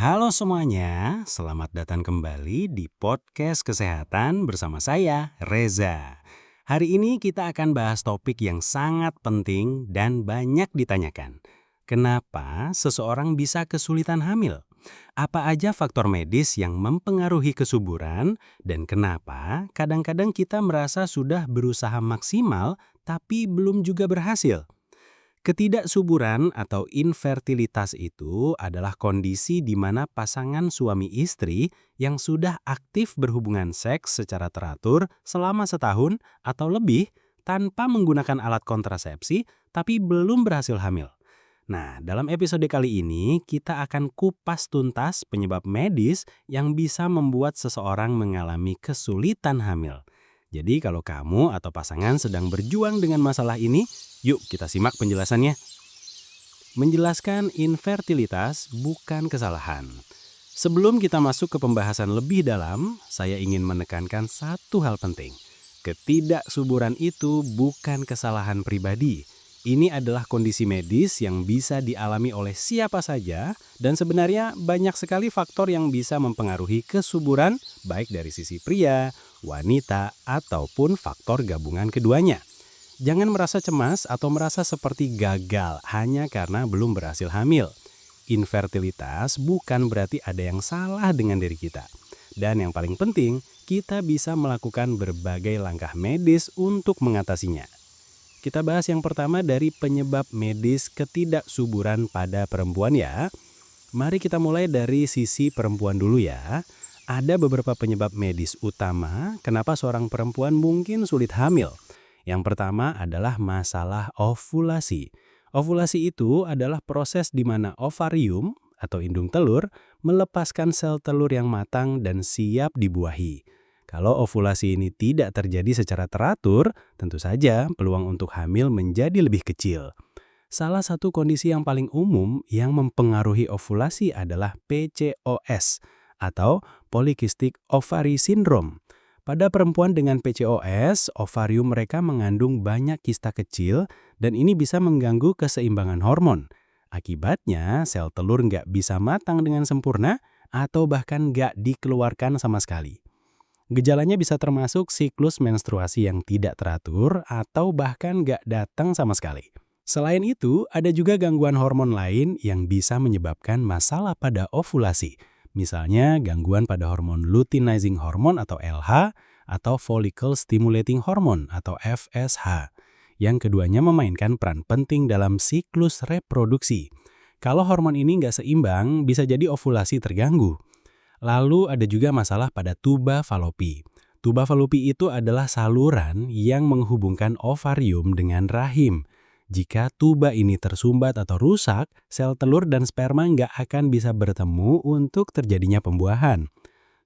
Halo semuanya, selamat datang kembali di podcast kesehatan bersama saya, Reza. Hari ini kita akan bahas topik yang sangat penting dan banyak ditanyakan. Kenapa seseorang bisa kesulitan hamil? Apa aja faktor medis yang mempengaruhi kesuburan? Dan kenapa kadang-kadang kita merasa sudah berusaha maksimal tapi belum juga berhasil? Ketidaksuburan atau infertilitas itu adalah kondisi di mana pasangan suami istri yang sudah aktif berhubungan seks secara teratur selama setahun atau lebih tanpa menggunakan alat kontrasepsi tapi belum berhasil hamil. Nah, dalam episode kali ini kita akan kupas tuntas penyebab medis yang bisa membuat seseorang mengalami kesulitan hamil. Jadi kalau kamu atau pasangan sedang berjuang dengan masalah ini, yuk kita simak penjelasannya. Menjelaskan infertilitas bukan kesalahan. Sebelum kita masuk ke pembahasan lebih dalam, saya ingin menekankan satu hal penting. Ketidaksuburan itu bukan kesalahan pribadi. Ini adalah kondisi medis yang bisa dialami oleh siapa saja dan sebenarnya banyak sekali faktor yang bisa mempengaruhi kesuburan baik dari sisi pria, wanita, ataupun faktor gabungan keduanya. Jangan merasa cemas atau merasa seperti gagal hanya karena belum berhasil hamil. Infertilitas bukan berarti ada yang salah dengan diri kita. Dan yang paling penting, kita bisa melakukan berbagai langkah medis untuk mengatasinya. Kita bahas yang pertama dari penyebab medis ketidaksuburan pada perempuan ya. Mari kita mulai dari sisi perempuan dulu ya. Ada beberapa penyebab medis utama kenapa seorang perempuan mungkin sulit hamil. Yang pertama adalah masalah ovulasi. Ovulasi itu adalah proses di mana ovarium atau indung telur melepaskan sel telur yang matang dan siap dibuahi. Kalau ovulasi ini tidak terjadi secara teratur, tentu saja peluang untuk hamil menjadi lebih kecil. Salah satu kondisi yang paling umum yang mempengaruhi ovulasi adalah PCOS atau Polycystic Ovary Syndrome. Pada perempuan dengan PCOS, ovarium mereka mengandung banyak kista kecil dan ini bisa mengganggu keseimbangan hormon. Akibatnya, sel telur nggak bisa matang dengan sempurna atau bahkan nggak dikeluarkan sama sekali. Gejalanya bisa termasuk siklus menstruasi yang tidak teratur atau bahkan nggak datang sama sekali. Selain itu, ada juga gangguan hormon lain yang bisa menyebabkan masalah pada ovulasi. Misalnya gangguan pada hormon luteinizing hormone atau LH atau follicle stimulating hormone atau FSH. Yang keduanya memainkan peran penting dalam siklus reproduksi. Kalau hormon ini nggak seimbang, bisa jadi ovulasi terganggu. Lalu ada juga masalah pada tuba falopi. Tuba falopi itu adalah saluran yang menghubungkan ovarium dengan rahim. Jika tuba ini tersumbat atau rusak, sel telur dan sperma nggak akan bisa bertemu untuk terjadinya pembuahan.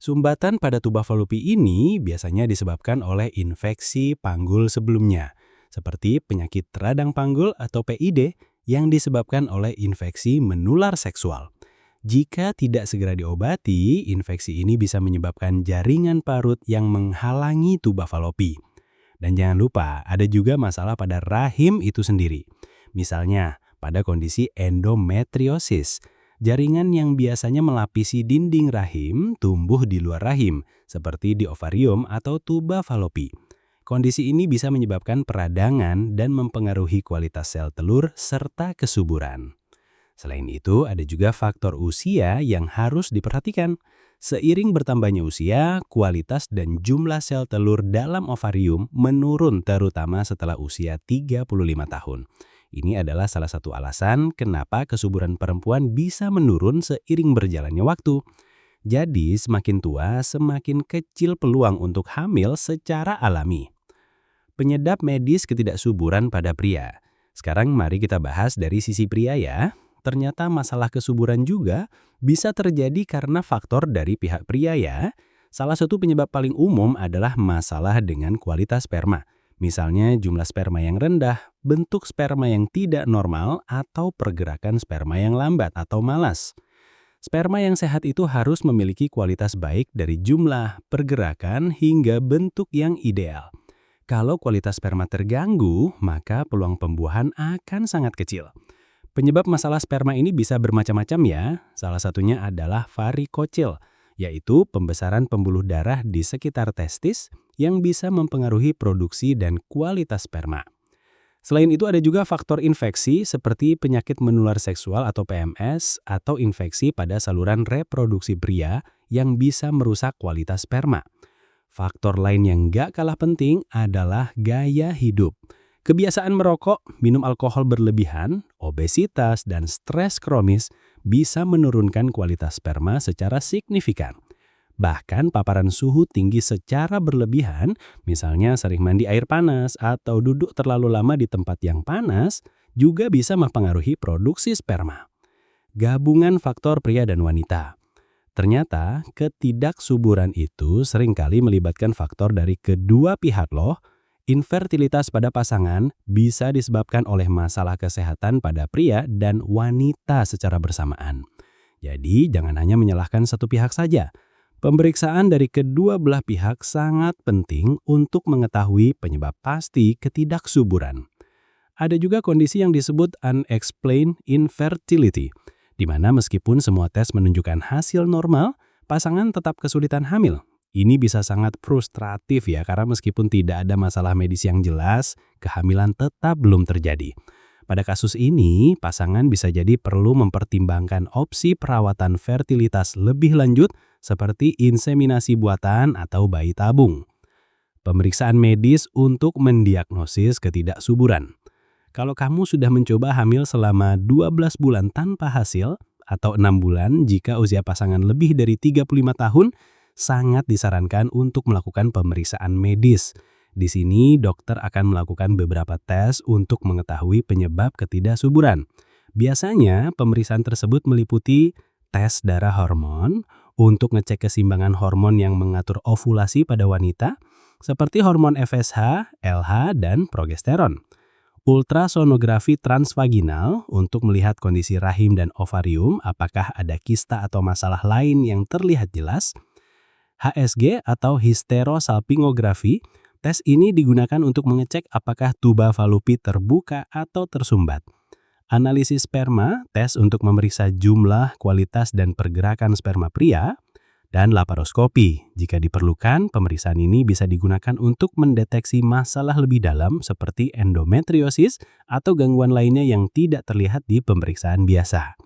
Sumbatan pada tuba falopi ini biasanya disebabkan oleh infeksi panggul sebelumnya, seperti penyakit radang panggul atau PID yang disebabkan oleh infeksi menular seksual. Jika tidak segera diobati, infeksi ini bisa menyebabkan jaringan parut yang menghalangi tuba falopi. Dan jangan lupa, ada juga masalah pada rahim itu sendiri. Misalnya, pada kondisi endometriosis, jaringan yang biasanya melapisi dinding rahim tumbuh di luar rahim, seperti di ovarium atau tuba falopi. Kondisi ini bisa menyebabkan peradangan dan mempengaruhi kualitas sel telur serta kesuburan. Selain itu, ada juga faktor usia yang harus diperhatikan. Seiring bertambahnya usia, kualitas dan jumlah sel telur dalam ovarium menurun terutama setelah usia 35 tahun. Ini adalah salah satu alasan kenapa kesuburan perempuan bisa menurun seiring berjalannya waktu. Jadi, semakin tua, semakin kecil peluang untuk hamil secara alami. Penyebab medis ketidaksuburan pada pria. Sekarang mari kita bahas dari sisi pria ya. Ternyata masalah kesuburan juga bisa terjadi karena faktor dari pihak pria ya. Salah satu penyebab paling umum adalah masalah dengan kualitas sperma. Misalnya jumlah sperma yang rendah, bentuk sperma yang tidak normal, atau pergerakan sperma yang lambat atau malas. Sperma yang sehat itu harus memiliki kualitas baik dari jumlah, pergerakan, hingga bentuk yang ideal. Kalau kualitas sperma terganggu, maka peluang pembuahan akan sangat kecil. Penyebab masalah sperma ini bisa bermacam-macam ya. Salah satunya adalah varikocele, yaitu pembesaran pembuluh darah di sekitar testis yang bisa mempengaruhi produksi dan kualitas sperma. Selain itu ada juga faktor infeksi seperti penyakit menular seksual atau PMS atau infeksi pada saluran reproduksi pria yang bisa merusak kualitas sperma. Faktor lain yang gak kalah penting adalah gaya hidup. Kebiasaan merokok, minum alkohol berlebihan, obesitas, dan stres kronis bisa menurunkan kualitas sperma secara signifikan. Bahkan paparan suhu tinggi secara berlebihan, misalnya sering mandi air panas atau duduk terlalu lama di tempat yang panas, juga bisa mempengaruhi produksi sperma. Gabungan faktor pria dan wanita. Ternyata ketidaksuburan itu seringkali melibatkan faktor dari kedua pihak loh. Infertilitas pada pasangan bisa disebabkan oleh masalah kesehatan pada pria dan wanita secara bersamaan. Jadi jangan hanya menyalahkan satu pihak saja. Pemeriksaan dari kedua belah pihak sangat penting untuk mengetahui penyebab pasti ketidaksuburan. Ada juga kondisi yang disebut unexplained infertility, di mana meskipun semua tes menunjukkan hasil normal, pasangan tetap kesulitan hamil. Ini bisa sangat frustratif ya, karena meskipun tidak ada masalah medis yang jelas, kehamilan tetap belum terjadi. Pada kasus ini, pasangan bisa jadi perlu mempertimbangkan opsi perawatan fertilitas lebih lanjut seperti inseminasi buatan atau bayi tabung. Pemeriksaan medis untuk mendiagnosis ketidaksuburan. Kalau kamu sudah mencoba hamil selama 12 bulan tanpa hasil, atau 6 bulan jika usia pasangan lebih dari 35 tahun, sangat disarankan untuk melakukan pemeriksaan medis. Di sini dokter akan melakukan beberapa tes untuk mengetahui penyebab ketidaksuburan. Biasanya pemeriksaan tersebut meliputi tes darah hormon untuk ngecek keseimbangan hormon yang mengatur ovulasi pada wanita, seperti hormon FSH, LH, dan progesteron. Ultrasonografi transvaginal untuk melihat kondisi rahim dan ovarium, apakah ada kista atau masalah lain yang terlihat jelas. HSG atau hysterosalpingografi, tes ini digunakan untuk mengecek apakah tuba falupi terbuka atau tersumbat. Analisis sperma, tes untuk memeriksa jumlah, kualitas, dan pergerakan sperma pria. Dan laparoskopi, jika diperlukan, pemeriksaan ini bisa digunakan untuk mendeteksi masalah lebih dalam seperti endometriosis atau gangguan lainnya yang tidak terlihat di pemeriksaan biasa.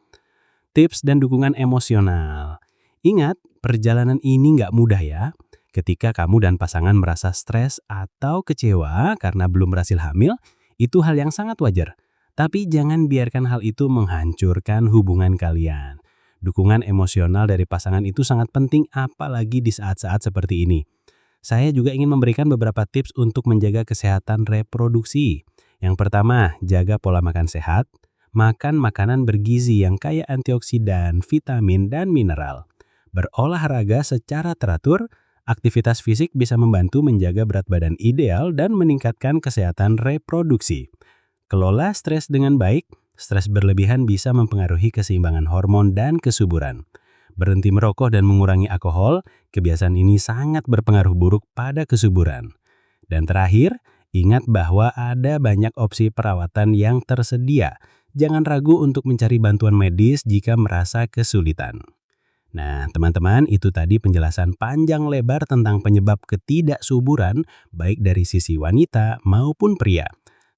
Tips dan dukungan emosional. Ingat, perjalanan ini nggak mudah ya. Ketika kamu dan pasangan merasa stres atau kecewa karena belum berhasil hamil, itu hal yang sangat wajar. Tapi jangan biarkan hal itu menghancurkan hubungan kalian. Dukungan emosional dari pasangan itu sangat penting, apalagi di saat-saat seperti ini. Saya juga ingin memberikan beberapa tips untuk menjaga kesehatan reproduksi. Yang pertama, jaga pola makan sehat. Makan makanan bergizi yang kaya antioksidan, vitamin, dan mineral. Berolahraga secara teratur, aktivitas fisik bisa membantu menjaga berat badan ideal dan meningkatkan kesehatan reproduksi. Kelola stres dengan baik. Stres berlebihan bisa mempengaruhi keseimbangan hormon dan kesuburan. Berhenti merokok dan mengurangi alkohol, kebiasaan ini sangat berpengaruh buruk pada kesuburan. Dan terakhir, ingat bahwa ada banyak opsi perawatan yang tersedia. Jangan ragu untuk mencari bantuan medis jika merasa kesulitan. Nah, teman-teman, itu tadi penjelasan panjang lebar tentang penyebab ketidaksuburan, baik dari sisi wanita maupun pria.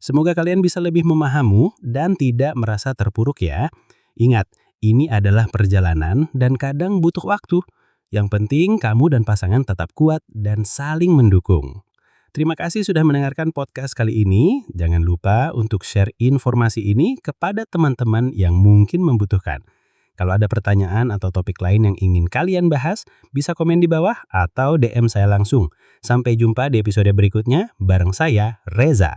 Semoga kalian bisa lebih memahami dan tidak merasa terpuruk ya. Ingat, ini adalah perjalanan dan kadang butuh waktu. Yang penting kamu dan pasangan tetap kuat dan saling mendukung. Terima kasih sudah mendengarkan podcast kali ini. Jangan lupa untuk share informasi ini kepada teman-teman yang mungkin membutuhkan. Kalau ada pertanyaan atau topik lain yang ingin kalian bahas, bisa komen di bawah atau DM saya langsung. Sampai jumpa di episode berikutnya bareng saya, Reza.